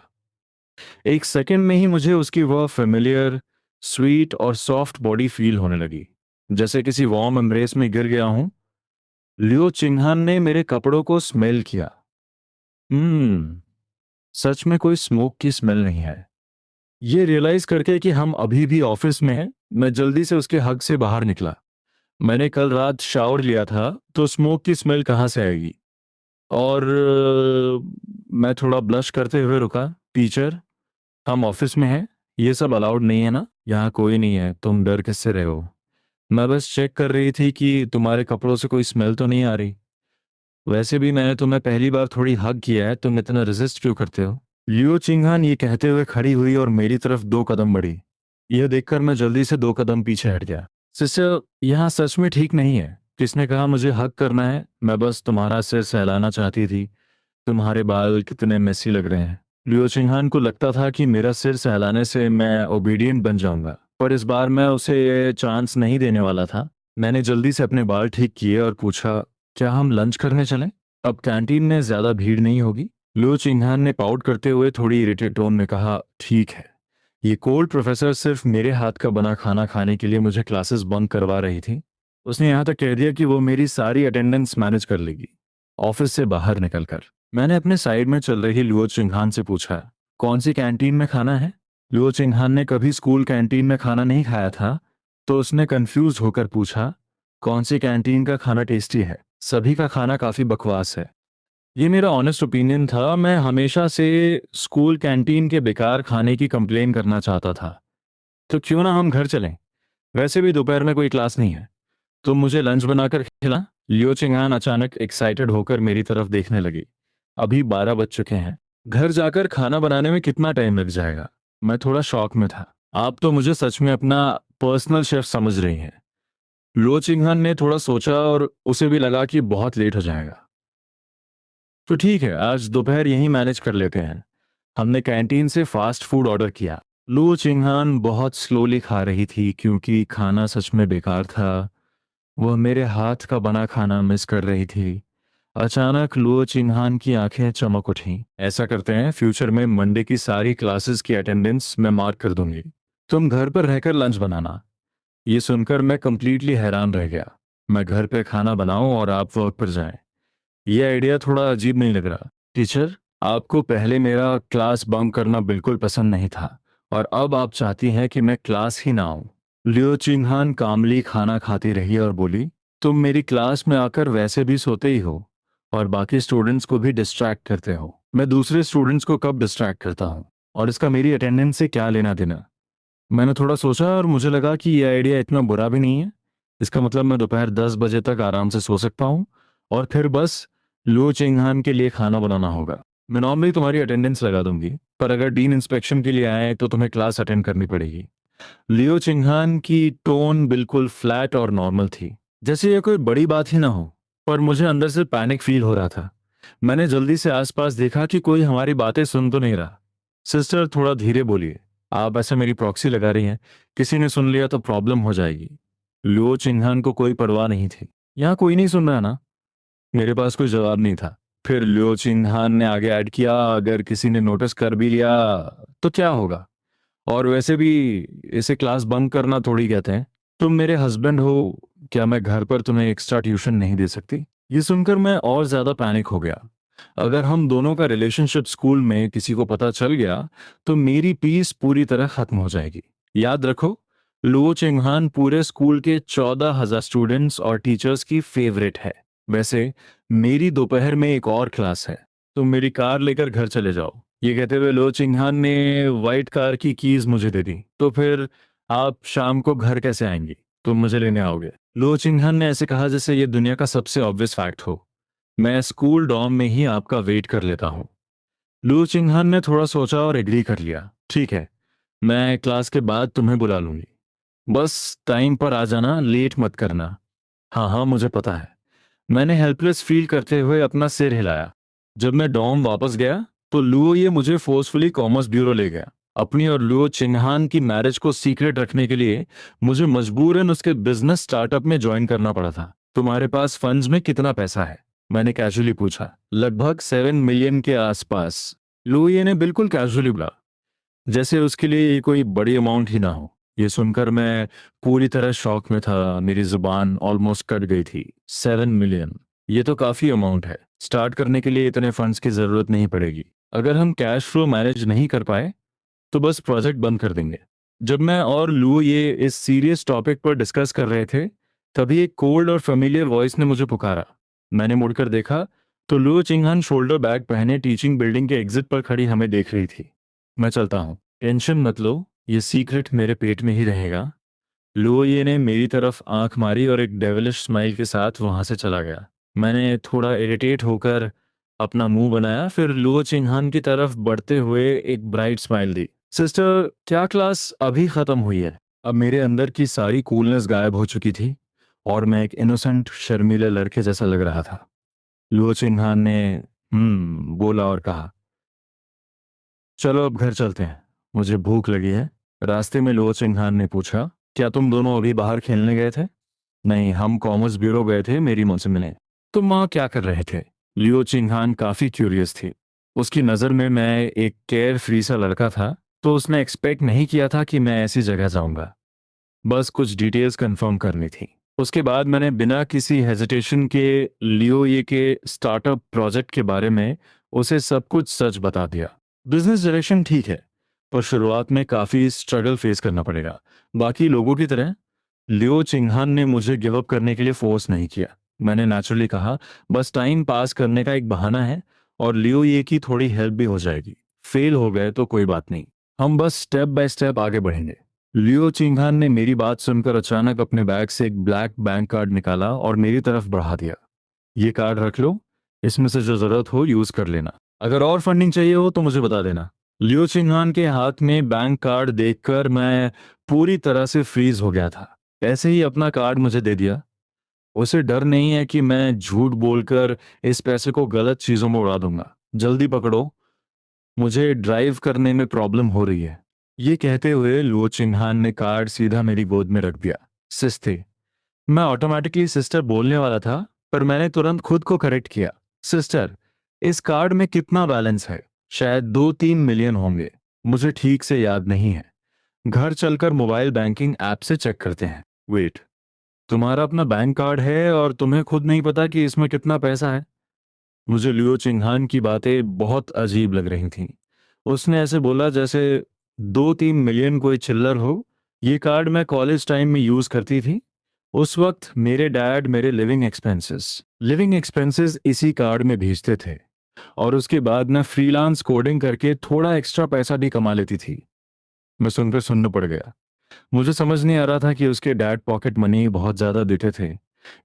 Speaker 1: एक सेकंड में ही मुझे उसकी वह फेमिलियर, स्वीट और सॉफ्ट बॉडी फील होने लगी, जैसे किसी वार्म एम्ब्रेस में गिर गया हूं। लियो चिंगहान ने मेरे कपड़ों को स्मेल किया। हम्म, सच में कोई स्मोक की स्मेल नहीं है। ये रियलाइज करके कि हम अभी भी ऑफिस में हैं, मैं जल्दी से उसके हग से बाहर निकला। मैंने कल रात शावर लिया था, तो स्मोक की स्मेल कहाँ से आएगी? और मैं थोड़ा ब्लश करते हुए रुका। टीचर, हम ऑफिस में हैं, ये सब अलाउड नहीं है ना? यहाँ कोई नहीं है, तुम डर किससे रहे हो? मैं बस चेक कर रही थी कि तुम्हारे कपड़ों से कोई स्मेल तो नहीं आ रही। वैसे भी मैंने तुम्हें पहली बार थोड़ी हग किया है, तुम इतना रेजिस्ट क्यों करते हो? लियो चिंगहान ये कहते हुए खड़ी हुई और मेरी तरफ 2 कदम बढ़ी। यह देखकर मैं जल्दी से 2 कदम पीछे हट गया। सिस्टर, यहाँ सच में ठीक नहीं है। किसने कहा मुझे हक करना है? मैं बस तुम्हारा सिर सहलाना चाहती थी। तुम्हारे बाल कितने मेसी लग रहे हैं। लियो चिंगहान को लगता था कि मेरा सिर सहलाने से मैं ओबीडियंट बन जाऊंगा, पर इस बार मैं उसे ये चांस नहीं देने वाला था। मैंने जल्दी से अपने बाल ठीक किए और पूछा, क्या हम लंच करने चलें? अब कैंटीन में ज्यादा भीड़ नहीं होगी। लियो चिंगहान ने पाउट करते हुए थोड़ी इरिटेड टोन में कहा, ठीक है। ये कोल्ड प्रोफेसर सिर्फ मेरे हाथ का बना खाना खाने के लिए मुझे क्लासेस बंक करवा रही थी। उसने यहाँ तक कह दिया कि वो मेरी सारी अटेंडेंस मैनेज कर लेगी। ऑफिस से बाहर निकलकर मैंने अपने साइड में चल रही लुओ चिंगहान से पूछा, कौन सी कैंटीन में खाना है? लुओ चिंगहान ने कभी स्कूल कैंटीन में खाना नहीं खाया था, तो उसने कंफ्यूज होकर पूछा, कौन सी कैंटीन का खाना टेस्टी है? सभी का खाना काफी बकवास है। ये मेरा ऑनेस्ट ओपिनियन था। मैं हमेशा से स्कूल कैंटीन के बेकार खाने की कंप्लेन करना चाहता था। तो क्यों ना हम घर चलें? वैसे भी दोपहर में कोई क्लास नहीं है। तुम मुझे लंच बनाकर खिला। लियो चिंगान अचानक एक्साइटेड होकर मेरी तरफ देखने लगी। अभी 12 बज चुके हैं। घर जाकर खाना बनाने में कितना टाइम लग जाएगा? मैं थोड़ा शॉक में था। आप तो मुझे सच में अपना पर्सनल शेफ समझ रही हैं। लियो चिंगान ने थोड़ा सोचा और उसे भी लगा कि बहुत लेट हो जाएगा। तो ठीक है, आज दोपहर यहीं मैनेज कर लेते हैं। हमने कैंटीन से फास्ट फूड ऑर्डर किया। लू चिंगहान बहुत स्लोली खा रही थी क्योंकि खाना सच में बेकार था। वह मेरे हाथ का बना खाना मिस कर रही थी। अचानक लुओ चिन्हान की आंखें चमक उठीं। ऐसा करते हैं, फ्यूचर में मंडे की सारी क्लासेस की अटेंडेंस मैं मार्क कर दूंगी। तुम घर पर रहकर लंच बनाना। ये सुनकर मैं कंप्लीटली हैरान रह गया। मैं घर पे खाना बनाऊं और आप वर्क पर जाएं। ये आइडिया थोड़ा अजीब नहीं लग रहा? टीचर, आपको पहले मेरा क्लास बंक करना बिल्कुल पसंद नहीं था, और अब आप चाहती हैं कि मैं क्लास ही ना आऊं। लियो चिंगहान कामली खाना खाती रही और बोली, तुम मेरी क्लास में आकर वैसे भी सोते ही हो और बाकी स्टूडेंट्स को भी डिस्ट्रैक्ट करते हो। मैं दूसरे स्टूडेंट्स को कब डिस्ट्रैक्ट करता हूँ, और इसका मेरी अटेंडेंस से क्या लेना देना? मैंने थोड़ा सोचा और मुझे लगा कि यह आइडिया इतना बुरा भी नहीं है। इसका मतलब मैं दोपहर 10 बजे तक आराम से सो सकता हूँ, और फिर बस लो चिंगहान के लिए खाना बनाना होगा। मैं नॉर्मली तुम्हारी अटेंडेंस लगा दूंगी, पर अगर डीन इंस्पेक्शन के लिए आए तो तुम्हें क्लास अटेंड करनी पड़ेगी। लियो चिंगहान की टोन बिल्कुल फ्लैट और नॉर्मल थी, जैसे ये कोई बड़ी बात ही ना हो। पर मुझे अंदर से पैनिक फील हो रहा था। मैंने जल्दी से आसपास देखा कि कोई हमारी बातें सुन तो नहीं रहा। सिस्टर, थोड़ा धीरे बोलिए। आप ऐसे मेरी प्रॉक्सी लगा रही हैं, किसी ने सुन लिया तो प्रॉब्लम हो जाएगी। लियो चिंगहान को कोई परवाह नहीं थी। यहाँ कोई नहीं सुन रहा ना? मेरे पास कोई जवाब नहीं था। फिर लियो चिंगहान ने आगे ऐड किया, अगर किसी ने नोटिस कर भी लिया तो क्या होगा? और वैसे भी इसे क्लास बंक करना थोड़ी कहते हैं। तुम मेरे हस्बैंड हो, क्या मैं घर पर तुम्हें एक्स्ट्रा ट्यूशन नहीं दे सकती? ये सुनकर मैं और ज्यादा पैनिक हो गया। अगर हम दोनों का रिलेशनशिप स्कूल में किसी को पता चल गया तो मेरी पीस पूरी तरह खत्म हो जाएगी। याद रखो, लुओ चिंगहान पूरे स्कूल के 14,000 स्टूडेंट्स और टीचर्स की फेवरेट है। वैसे मेरी दोपहर में एक और क्लास है। तुम मेरी कार लेकर घर चले जाओ। ये कहते हुए लो चिंगहान ने व्हाइट कार की कीज मुझे दे दी। तो फिर आप शाम को घर कैसे आएंगी? तुम मुझे लेने आओगे? लो चिंगहान ने ऐसे कहा जैसे ये दुनिया का सबसे ऑब्वियस फैक्ट हो। मैं स्कूल डॉर्म में ही आपका वेट कर लेता हूँ। लू चिंगहान ने थोड़ा सोचा और एग्री कर लिया। ठीक है, मैं क्लास के बाद तुम्हें बुला लूंगी। बस टाइम पर आ जाना, लेट मत करना। हाँ हाँ, मुझे पता है। मैंने हेल्पलेस फील करते हुए अपना सिर हिलाया। जब मैं डॉम वापस गया तो लुओ ये मुझे फोर्सफुली कॉमर्स ब्यूरो ले गया। अपनी और लुओ चिन्हान की मैरिज को सीक्रेट रखने के लिए मुझे मजबूरन उसके बिजनेस स्टार्टअप में ज्वाइन करना पड़ा था। तुम्हारे पास फंड्स में कितना पैसा है? मैंने कैजुअली पूछा। लगभग 7 मिलियन के आसपास। लुओ ने बिल्कुल कैजुअली बोला, जैसे उसके लिए ये कोई बड़ी अमाउंट ही ना हो। ये सुनकर मैं पूरी तरह शॉक में था। मेरी जुबान ऑलमोस्ट कट गई थी। 7 मिलियन, ये तो काफी अमाउंट है। स्टार्ट करने के लिए इतने फंड्स की जरूरत नहीं पड़ेगी। अगर हम कैश फ्लो मैनेज नहीं कर पाए तो बस प्रोजेक्ट बंद कर देंगे। जब मैं और लू ये इस सीरियस टॉपिक पर डिस्कस कर रहे थे, तभी एक कोल्ड और फेमिलियर वॉइस ने मुझे पुकारा। मैंने मुड़कर देखा तो लू चिंगहान शोल्डर बैग पहने टीचिंग बिल्डिंग के एग्जिट पर खड़ी हमें देख रही थी। मैं चलता हूँ, टेंशन मत लो, ये सीक्रेट मेरे पेट में ही रहेगा। लुओ ये ने मेरी तरफ आंख मारी और एक डेविलिश स्माइल के साथ वहां से चला गया। मैंने थोड़ा इरिटेट होकर अपना मुंह बनाया, फिर लुओ चिंहान की तरफ बढ़ते हुए एक ब्राइट स्माइल दी। सिस्टर, क्या क्लास अभी खत्म हुई है? अब मेरे अंदर की सारी कूलनेस गायब हो चुकी थी और मैं एक इनोसेंट शर्मीले लड़के जैसा लग रहा था। लुओ चिंहान ने बोला और कहा, चलो अब घर चलते हैं, मुझे भूख लगी है। रास्ते में लुओ चिंहान ने पूछा, क्या तुम दोनों अभी बाहर खेलने गए थे? नहीं, हम कॉमर्स ब्यूरो गए थे मेरी मौसी से मिलने। तुम वहाँ क्या कर रहे थे? लियो चिंहान काफी क्यूरियस थी। उसकी नज़र में मैं एक केयर फ्री सा लड़का था, तो उसने एक्सपेक्ट नहीं किया था कि मैं ऐसी जगह जाऊंगा। बस कुछ डिटेल्स कंफर्म करनी थी। उसके बाद मैंने बिना किसी हेजिटेशन के लियो ये के स्टार्टअप प्रोजेक्ट के बारे में उसे सब कुछ सच बता दिया। बिजनेस डायरेक्शन ठीक है, पर शुरुआत में काफ़ी स्ट्रगल फेस करना पड़ेगा। बाकी लोगों की तरह लियो चिंगहान ने मुझे गिव अप करने के लिए फोर्स नहीं किया। मैंने नेचुरली कहा, बस टाइम पास करने का एक बहाना है और लियो ये की थोड़ी हेल्प भी हो जाएगी। फेल हो गए तो कोई बात नहीं, हम बस स्टेप बाय स्टेप आगे बढ़ेंगे। लियो चिंगहान ने मेरी बात सुनकर अचानक अपने बैग से एक ब्लैक बैंक कार्ड निकाला और मेरी तरफ बढ़ा दिया। ये कार्ड रख लो, इसमें से जो जरूरत हो यूज कर लेना। अगर और फंडिंग चाहिए हो तो मुझे बता देना। लियो चिंगहान के हाथ में बैंक कार्ड देखकर मैं पूरी तरह से फ्रीज हो गया था। ऐसे ही अपना कार्ड मुझे दे दिया। उसे डर नहीं है कि मैं झूठ बोलकर इस पैसे को गलत चीजों में उड़ा दूंगा। जल्दी पकड़ो, मुझे ड्राइव करने में प्रॉब्लम हो रही है। ये कहते हुए लुओ चिन्हान ने कार्ड सीधा मेरी गोद में रख दिया। सिस्ते, मैं ऑटोमेटिकली सिस्टर बोलने वाला था, पर मैंने तुरंत खुद को करेक्ट किया। सिस्टर, इस कार्ड में कितना बैलेंस है? शायद 2-3 मिलियन होंगे, मुझे ठीक से याद नहीं है। घर चलकर मोबाइल बैंकिंग ऐप से चेक करते हैं। वेट, तुम्हारा अपना बैंक कार्ड है और तुम्हें खुद नहीं पता कि इसमें कितना पैसा है? मुझे लियो चिंगहान की बातें बहुत अजीब लग रही थीं। उसने ऐसे बोला जैसे 2-3 मिलियन कोई चिल्लर हो। ये कार्ड मैं कॉलेज टाइम में यूज करती थी। उस वक्त मेरे डैड मेरे लिविंग एक्सपेंसेस इसी कार्ड में भेजते थे और उसके बाद मैं फ्रीलांस कोडिंग करके थोड़ा एक्स्ट्रा पैसा भी कमा लेती थी। मैं सुनकर सुन्न पड़ गया। मुझे समझ नहीं आ रहा था कि उसके डैड पॉकेट मनी बहुत ज़्यादा देते थे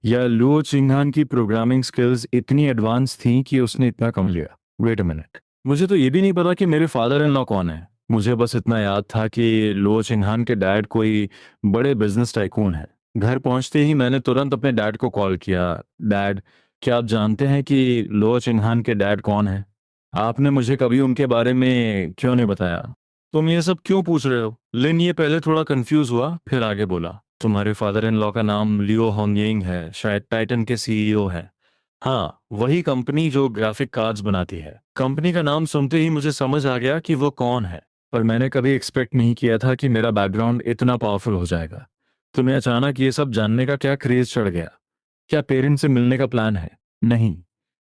Speaker 1: या लुओ चिंगहान की प्रोग्रामिंग स्किल्स इतनी एडवांस थी कि उसने इतना कम लिया। वेट अ मिनट, मुझे तो ये भी नहीं पता कि मेरे फादर इन लॉ कौन है। मुझे बस इतना याद था कि लुओ चिंगहान के डैड कोई बड़े बिजनेस टाइकून है। घर पहुंचते ही मैंने तुरंत अपने डैड को कॉल किया। डैड, क्या आप जानते हैं कि लुओ चिंगहान के डैड कौन है? आपने मुझे कभी उनके बारे में क्यों नहीं बताया? तुम ये सब क्यों पूछ रहे हो? लिन ये पहले थोड़ा कंफ्यूज हुआ, फिर आगे बोला, तुम्हारे फादर इन लॉ का नाम लियो होंगयिंग है, शायद टाइटन के सीईओ है। हाँ, वही कंपनी जो ग्राफिक कार्ड्स बनाती है। कंपनी का नाम सुनते ही मुझे समझ आ गया कि वो कौन है, पर मैंने कभी एक्सपेक्ट नहीं किया था कि मेरा बैकग्राउंड इतना पावरफुल हो जाएगा। तुम्हें अचानक ये सब जानने का क्या क्रेज चढ़ गया? क्या पेरेंट्स से मिलने का प्लान है? नहीं,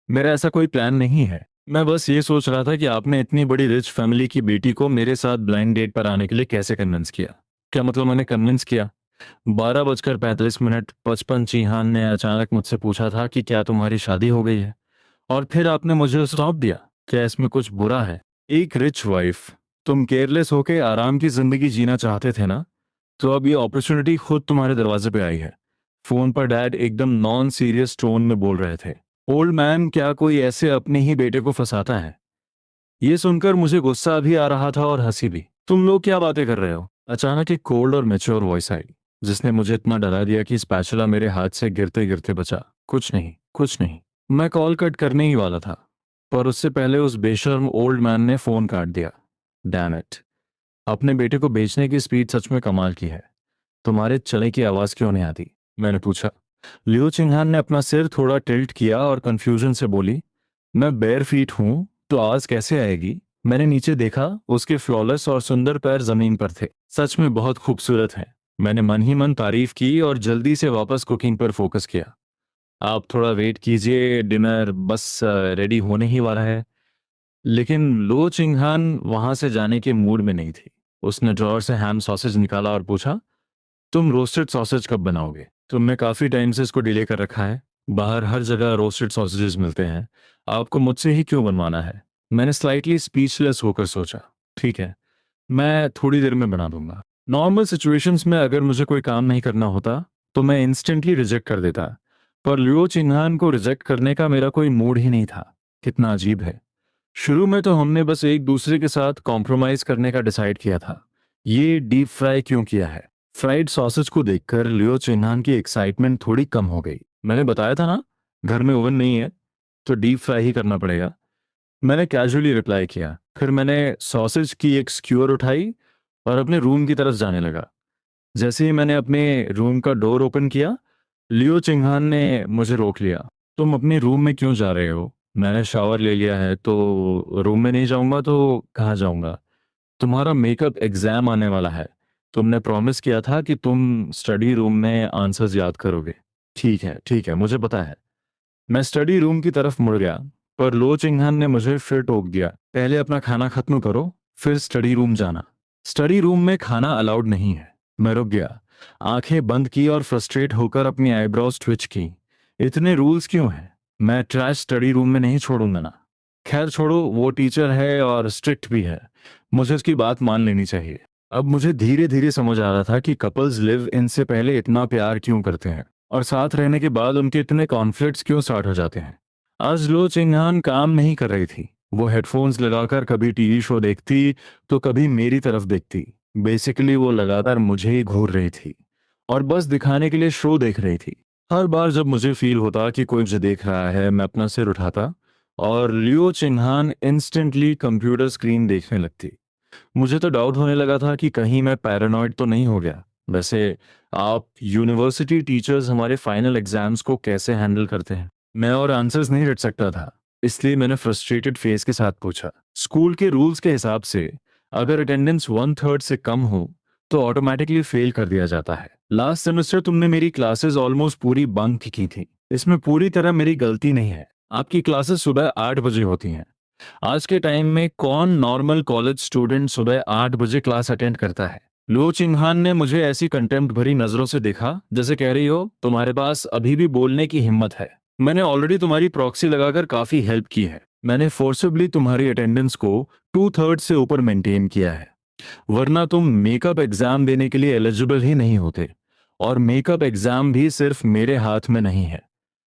Speaker 1: मेरा ऐसा कोई प्लान नहीं है। मैं बस ये सोच रहा था कि आपने इतनी बड़ी रिच फैमिली की बेटी को मेरे साथ ब्लाइंड डेट पर आने के लिए कैसे कन्विंस किया? क्या मतलब मैंने कन्विंस किया? 12:45 55 चीहान ने अचानक मुझसे पूछा था कि क्या तुम्हारी शादी हो गई है, और फिर आपने मुझे सौंप दिया। क्या इसमें कुछ बुरा है? एक रिच वाइफ, तुम केयरलेस होके आराम की जिंदगी जीना चाहते थे ना, तो अब ये अपॉर्चुनिटी खुद तुम्हारे दरवाजे पे आई है। फोन पर डैड एकदम नॉन सीरियस टोन में बोल रहे थे। ओल्ड मैन, क्या कोई ऐसे अपने ही बेटे को फंसाता है? ये सुनकर मुझे गुस्सा भी आ रहा था और हंसी भी। तुम लोग क्या बातें कर रहे हो? अचानक एक कोल्ड और मैच्योर वॉइस आई, जिसने मुझे इतना डरा दिया कि स्पैचुला मेरे हाथ से गिरते गिरते बचा। कुछ नहीं, कुछ नहीं। मैं कॉल कट करने ही वाला था, पर उससे पहले उस बेशर्म ओल्ड मैन ने फोन काट दिया। Damn it. अपने बेटे को बेचने की स्पीड सच में कमाल की है। तुम्हारे चने की आवाज क्यों नहीं आती? मैंने पूछा। लियो चिंगहान ने अपना सिर थोड़ा टिल्ट किया और कंफ्यूजन से बोली, मैं बेयर फीट हूं, तो आवाज कैसे आएगी? मैंने नीचे देखा, उसके फ्लॉलेस और सुंदर पैर जमीन पर थे। सच में बहुत खूबसूरत हैं। मैंने मन ही मन तारीफ की और जल्दी से वापस कुकिंग पर फोकस किया। आप थोड़ा वेट कीजिए, डिनर बस रेडी होने ही वाला है। लेकिन लो चिंगहान वहां से जाने के मूड में नहीं थी। उसने ड्रॉअर से हैम सॉसेज निकाला और पूछा, तुम रोस्टेड सॉसेज कब बनाओगे? तुमने काफी टाइम से इसको डिले कर रखा है। बाहर हर जगह रोस्टेड सॉसेजेस मिलते हैं, आपको मुझसे ही क्यों बनवाना है? मैंने स्लाइटली स्पीचलेस होकर सोचा। ठीक है, मैं थोड़ी देर में बना दूंगा। नॉर्मल सिचुएशंस में अगर मुझे कोई काम नहीं करना होता तो मैं इंस्टेंटली रिजेक्ट कर देता, पर लियो चिन्हान को रिजेक्ट करने का मेरा कोई मूड ही नहीं था। कितना अजीब है। शुरू में तो हमने बस एक दूसरे के साथ कॉम्प्रोमाइज करने का डिसाइड किया था। ये डीप फ्राई क्यों किया है? फ्राइड सॉसेज को देखकर लियो चिन्हान की एक्साइटमेंट थोड़ी कम हो गई। मैंने बताया था ना, घर में ओवन नहीं है, तो डीप फ्राई ही करना पड़ेगा। मैंने कैजुअली रिप्लाई किया। फिर मैंने सॉसेज की एक स्क्यूअर उठाई और अपने रूम की तरफ जाने लगा। जैसे ही मैंने अपने रूम का डोर ओपन किया, लियो चिंगहान ने मुझे रोक लिया। तुम अपने रूम में क्यों जा रहे हो? मैंने शावर ले लिया है, तो रूम में नहीं जाऊंगा तो कहाँ जाऊंगा? तुम्हारा मेकअप एग्जाम आने वाला है। तुमने प्रॉमिस किया था कि तुम स्टडी रूम में आंसर्स याद करोगे। ठीक है, ठीक है, मुझे पता है। मैं स्टडी रूम की तरफ मुड़ गया, पर लो चिंगहान ने मुझे फिर टोक दिया। पहले अपना खाना खत्म करो, फिर स्टडी रूम जाना। स्टडी रूम में खाना अलाउड नहीं है। मैं रुक गया, आंखें बंद की और फ्रस्ट्रेट होकर अपनी आईब्रोज ट्विच की। इतने रूल्स क्यों हैं? मैं ट्रैश स्टडी रूम में नहीं छोड़ूंगा ना। खैर छोड़ो, वो टीचर है और स्ट्रिक्ट भी है, मुझे उसकी बात मान लेनी चाहिए। अब मुझे धीरे धीरे समझ आ रहा था कि कपल्स लिव इन से पहले इतना प्यार क्यों करते हैं, और साथ रहने के बाद उनके इतने कॉन्फ्लिक्ट्स क्यों स्टार्ट हो जाते हैं। आज लो चिंगहान काम नहीं कर रही थी। वो हेडफोन्स लगाकर कभी टीवी शो देखती, तो कभी मेरी तरफ देखती। बेसिकली वो लगातार मुझे ही घूर रही थी, और बस दिखाने के लिए शो देख रही थी। हर बार जब मुझे फील होता कि कोई मुझे देख रहा है, मैं अपना सिर उठाता और लियो चिन्हान इंस्टेंटली कंप्यूटर स्क्रीन देखने लगती। मुझे तो डाउट होने लगा था कि कहीं मैं पैरानॉइड तो नहीं हो गया। वैसे आप यूनिवर्सिटी टीचर्स हमारे फाइनल एग्जाम्स को कैसे हैंडल करते हैं? मैं और आंसर्स नहीं रट सकता था, इसलिए मैंने फ्रस्ट्रेटेड फेस के साथ पूछा। स्कूल के रूल्स के हिसाब से अगर अटेंडेंस 1/3 से कम हो तो ऑटोमेटिकली फेल कर दिया जाता है। लास्ट सेमेस्टर तुमने मेरी क्लासेस ऑलमोस्ट पूरी बंक की थी। इसमें पूरी तरह मेरी गलती नहीं है। आपकी क्लासेस सुबह 8 बजे होती हैं। आज के टाइम में कौन नॉर्मल कॉलेज स्टूडेंट सुबह 8 बजे क्लास अटेंड करता है? लो चिंगहान ने मुझे ऐसी कंटेम्प्ट भरी नजरों से देखा, जैसे कह रही हो तुम्हारे पास अभी भी बोलने की हिम्मत है। मैंने ऑलरेडी तुम्हारी प्रॉक्सी लगाकर काफी हेल्प की है। मैंने फोर्सिबली तुम्हारी अटेंडेंस को 2/3 से ऊपर मेंटेन किया है, वरना तुम मेकअप एग्जाम देने के लिए एलिजिबल ही नहीं होते। और मेकअप एग्जाम भी सिर्फ मेरे हाथ में नहीं है।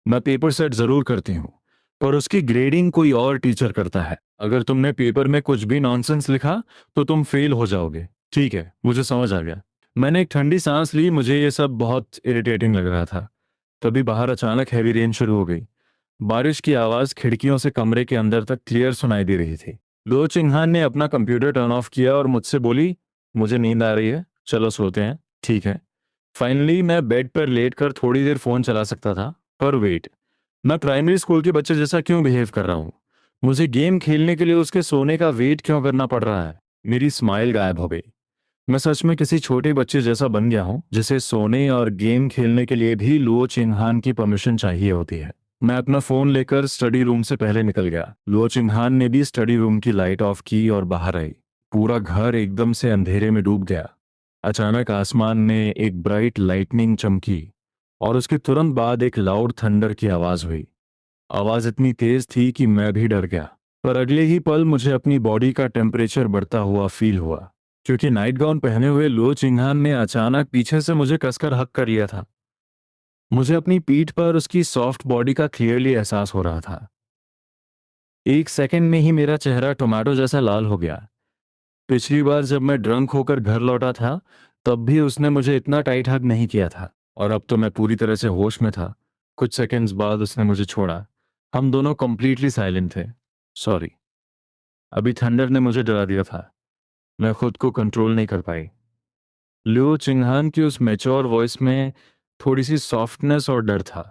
Speaker 1: मैं पेपर सेट जरूर करती हूँ, पर उसकी ग्रेडिंग कोई और टीचर करता है। अगर तुमने पेपर में कुछ भी नॉनसेंस लिखा तो तुम फेल हो जाओगे। ठीक है, मुझे समझ आ गया। मैंने एक ठंडी सांस ली, मुझे ये सब बहुत इरिटेटिंग लग रहा था। तभी बाहर अचानक हैवी रेन शुरू हो गई। बारिश की आवाज खिड़कियों से कमरे के अंदर तक क्लियर सुनाई दे रही थी। लो चिंगहान ने अपना कंप्यूटर टर्न ऑफ किया और मुझसे बोली, मुझे नींद आ रही है, चलो सोते हैं। ठीक है। फाइनली मैं बेड पर लेटकर थोड़ी देर फोन चला सकता था। पर वेट, मैं प्राइमरी स्कूल के बच्चे जैसा क्यों बिहेव कर रहा हूँ? मुझे गेम खेलने के लिए उसके सोने का वेट क्यों करना पड़ रहा है? मेरी स्माइल गायब हो गई। मैं सच में किसी छोटे बच्चे जैसा बन गया हूँ, जिसे सोने और गेम खेलने के लिए भी लुओ चिन्हान की परमिशन चाहिए होती है। मैं अपना फोन लेकर स्टडी रूम से पहले निकल गया। लुओ चिन्हान ने भी स्टडी रूम की लाइट ऑफ की और बाहर आई। पूरा घर एकदम से अंधेरे में डूब गया। अचानक आसमान में एक ब्राइट लाइटनिंग चमकी, और उसके तुरंत बाद एक लाउड थंडर की आवाज हुई। आवाज इतनी तेज थी कि मैं भी डर गया। पर अगले ही पल मुझे अपनी बॉडी का टेम्परेचर बढ़ता हुआ फील हुआ, क्योंकि नाइट गाउन पहने हुए लो चिंगहान ने अचानक पीछे से मुझे कसकर हक कर लिया था। मुझे अपनी पीठ पर उसकी सॉफ्ट बॉडी का क्लियरली एहसास हो रहा था। एक सेकंड में ही मेरा चेहरा टोमेटो जैसा लाल हो गया। पिछली बार जब मैं ड्रंक होकर घर लौटा था, तब भी उसने मुझे इतना टाइट हग नहीं किया था, और अब तो मैं पूरी तरह से होश में था। कुछ सेकंड्स बाद उसने मुझे छोड़ा। हम दोनों कंप्लीटली साइलेंट थे। सॉरी। अभी थंडर ने मुझे डरा दिया था। मैं खुद को कंट्रोल नहीं कर पाई। लियो चिंगहान की उस मैच्योर वॉइस में थोड़ी सी सॉफ्टनेस और डर था।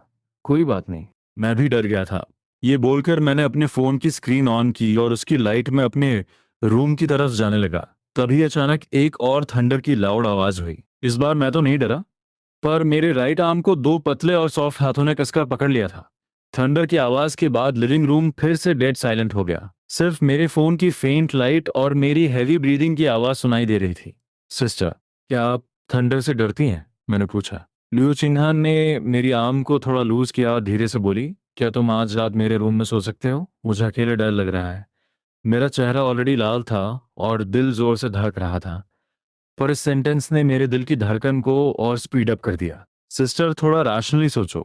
Speaker 1: कोई बात नहीं। मैं भी डर गया था। ये बोलकर मैंने अपने फोन की स्क्रीन ऑन की और उसकी लाइट में अपने रूम की तरफ जाने लगा। तभी अचानक एक और थंडर की लाउड आवाज हुई। इस बार मैं तो नहीं डरा, पर मेरे राइट आर्म को दो पतले और सॉफ्ट हाथों ने कसकर पकड़ लिया था। थंडर की आवाज के बाद लिविंग रूम फिर से डेड साइलेंट हो गया। सिर्फ मेरे फोन की फेंट लाइट और मेरी हैवी ब्रीदिंग की आवाज सुनाई दे रही थी। सिस्टर, क्या आप थंडर से डरती हैं? मैंने पूछा। लियो चिन्हान ने मेरी आर्म को थोड़ा लूज किया और धीरे से बोली, क्या तुम आज रात मेरे रूम में सो सकते हो? मुझे अकेले डर लग रहा है। मेरा चेहरा ऑलरेडी लाल था और दिल जोर से धड़क रहा था, पर इस सेंटेंस ने मेरे दिल की धड़कन को और स्पीड अप कर दिया। सिस्टर, थोड़ा रैशनली सोचो।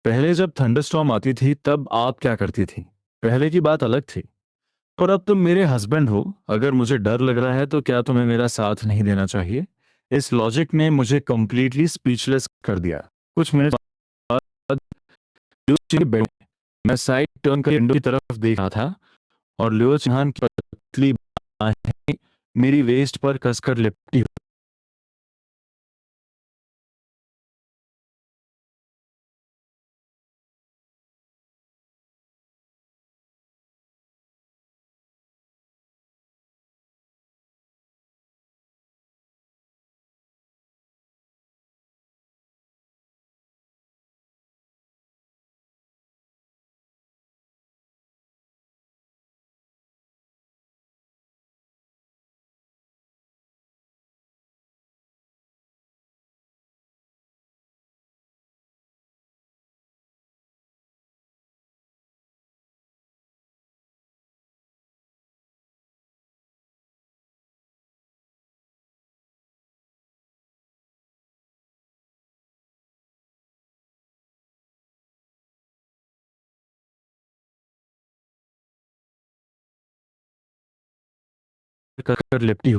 Speaker 1: पहले जब थंडरस्टॉर्म आती थी तब आप क्या करती थी? पहले की बात अलग थी, पर अब तुम मेरे हस्बैंड हो। अगर मुझे डर लग रहा है तो क्या तुम्हें मेरा साथ नहीं देना चाहिए? इस लॉजिक ने मुझे कंप्लीटली स्पीचलेस कर दिया। कुछ मिनट बाद लियो चिंह के बेड में मैं साइड टर्न कर विंडो की तरफ देख रहा था, और लियो चिन्हान की पतली बाहें मेरी वेस्ट पर कसकर लिपटी कर लिपटी